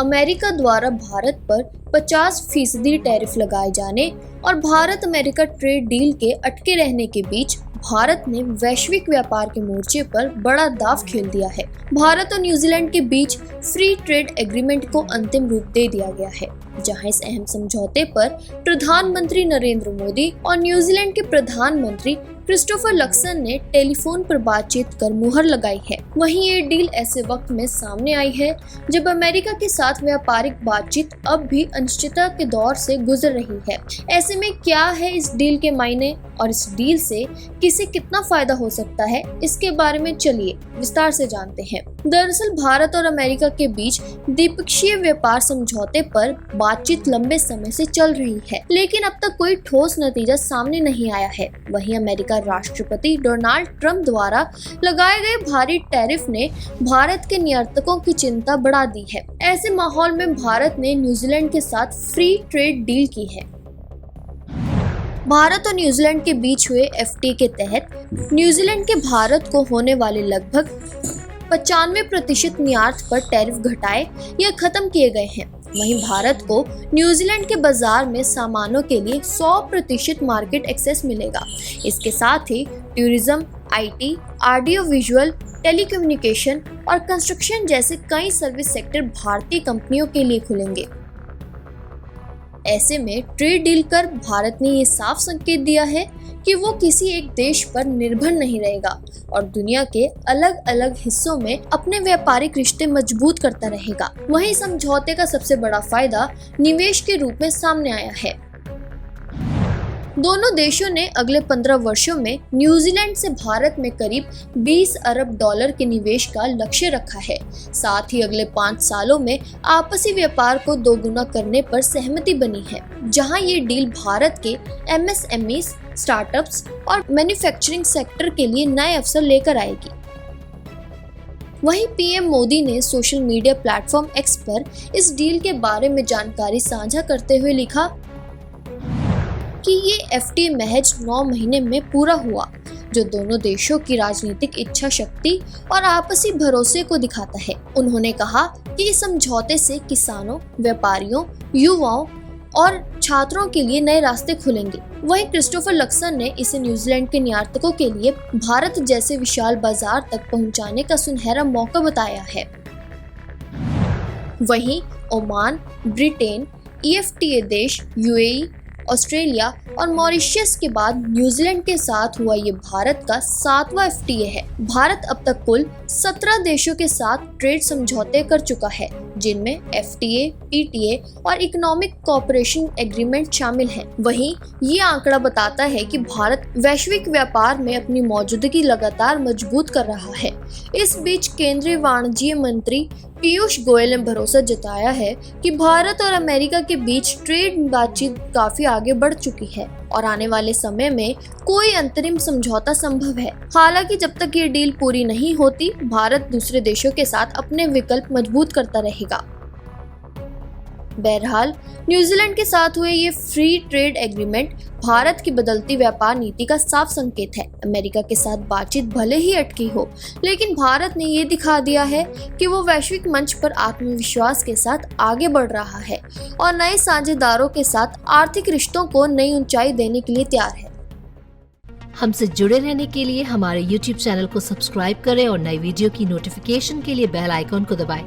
America द्वारा भारत पर 50% tariff लगाए जाने और भारत अमेरिका ट्रेड डील के अटके रहने के बीच भारत ने वैश्विक व्यापार के मोर्चे पर बड़ा दांव खेल दिया है। भारत और न्यूजीलैंड के बीच फ्री ट्रेड एग्रीमेंट को अंतिम रूप दे दिया गया है, जहां इस अहम समझौते पर प्रधानमंत्री नरेंद्र मोदी और न्यूजीलैंड के प्रधानमंत्री क्रिस्टोफर लक्सन ने टेलीफोन पर बातचीत कर मुहर लगाई है। वहीं ये डील ऐसे वक्त में सामने आई है जब अमेरिका के साथ व्यापारिक बातचीत अब भी अनिश्चितता के दौर से गुजर रही है। ऐसे में क्या है इस डील के मायने और इस डील से किसे कितना फायदा हो सकता है, इसके बारे में चलिए विस्तार से जानते हैं। दरअसल भारत और अमेरिका के बीच द्विपक्षीय व्यापार समझौते पर बातचीत लंबे समय से चल रही है, लेकिन अब तक कोई ठोस नतीजा सामने नहीं आया है। वहीं अमेरिका राष्ट्रपति डोनाल्ड ट्रंप द्वारा लगाए गए भारी टैरिफ ने भारत के निर्यातकों की चिंता बढ़ा दी है। ऐसे माहौल में भारत ने न्यूजीलैंड के साथ फ्री ट्रेड डील की है। भारत और न्यूजीलैंड के बीच हुए एफटीए के तहत न्यूजीलैंड के भारत को होने वाले लगभग 95% निर्यात पर टैरिफ घटाए या खत्म किए गए हैं। वहीं भारत को न्यूजीलैंड के बाजार में सामानों के लिए 100% मार्केट एक्सेस मिलेगा। इसके साथ ही tourism, IT, audio visual, telecommunication और कंस्ट्रक्शन जैसे कई सर्विस सेक्टर भारतीय कंपनियों के लिए खुलेंगे। ऐसे में ट्रेड डील कर भारत ने ये साफ संकेत दिया है कि वो किसी एक देश पर निर्भर नहीं रहेगा और दुनिया के अलग अलग हिस्सों में अपने व्यापारिक रिश्ते मजबूत करता रहेगा। वहीं समझौते का सबसे बड़ा फायदा निवेश के रूप में सामने आया है। दोनों देशों ने अगले 15 वर्षों में न्यूजीलैंड से भारत में करीब 20 अरब डॉलर के निवेश का लक्ष्य रखा है। साथ ही अगले 5 सालों में आपसी व्यापार को दोगुना करने पर सहमति बनी है, जहां ये डील भारत के एमएसएमई, स्टार्टअप्स और मैन्युफैक्चरिंग सेक्टर के लिए नए अवसर लेकर आएगी। वहीं पीएम मोदी ने सोशल मीडिया प्लेटफॉर्म एक्स पर इस डील के बारे में जानकारी साझा करते हुए लिखा कि ये एफटीए महज 9 महीने में पूरा हुआ, जो दोनों देशों की राजनीतिक इच्छा शक्ति और आपसी भरोसे को दिखाता है। उन्होंने कहा कि इस समझौते से किसानों, व्यापारियों, युवाओं और छात्रों के लिए नए रास्ते खुलेंगे। वहीं क्रिस्टोफर लक्सन ने इसे न्यूजीलैंड के निर्यातकों के लिए भारत जैसे विशाल बाजार तक पहुंचाने का सुनहरा मौका बताया है। वहीं ओमान, ब्रिटेन, ईएफटीए देश, यूएई, ऑस्ट्रेलिया और मॉरिशस के बाद न्यूजीलैंड के साथ हुआ ये भारत का 7वां एफटीए है। भारत अब तक कुल 17 देशों के साथ ट्रेड समझौते कर चुका है, जिनमें एफटीए, पीटीए और इकोनॉमिक कोऑपरेशन एग्रीमेंट शामिल हैं। वहीं ये आंकड़ा बताता है कि भारत वैश्विक व्यापार में अपनी मौजूदगी लगातार मजबूत कर रहा है। इस बीच केंद्रीय वाणिज्य मंत्री पीयूष गोयल ने भरोसा जताया है कि भारत और अमेरिका के बीच ट्रेड बातचीत काफी आगे बढ़ चुकी है और आने वाले समय में कोई अंतरिम समझौता संभव है। हालांकि जब तक ये डील पूरी नहीं होती, भारत दूसरे देशों के साथ अपने विकल्प मजबूत करता रहेगा। बहरहाल न्यूजीलैंड के साथ हुए ये फ्री ट्रेड एग्रीमेंट भारत की बदलती व्यापार नीति का साफ संकेत है। अमेरिका के साथ बातचीत भले ही अटकी हो, लेकिन भारत ने ये दिखा दिया है कि वो वैश्विक मंच पर आत्मविश्वास के साथ आगे बढ़ रहा है और नए साझेदारों के साथ आर्थिक रिश्तों को नई ऊंचाई देने के लिए तैयार है। हमसे जुड़े रहने के लिए हमारे YouTube चैनल को सब्सक्राइब करें और नई वीडियो की नोटिफिकेशन के लिए बेल आइकॉन को दबाएं।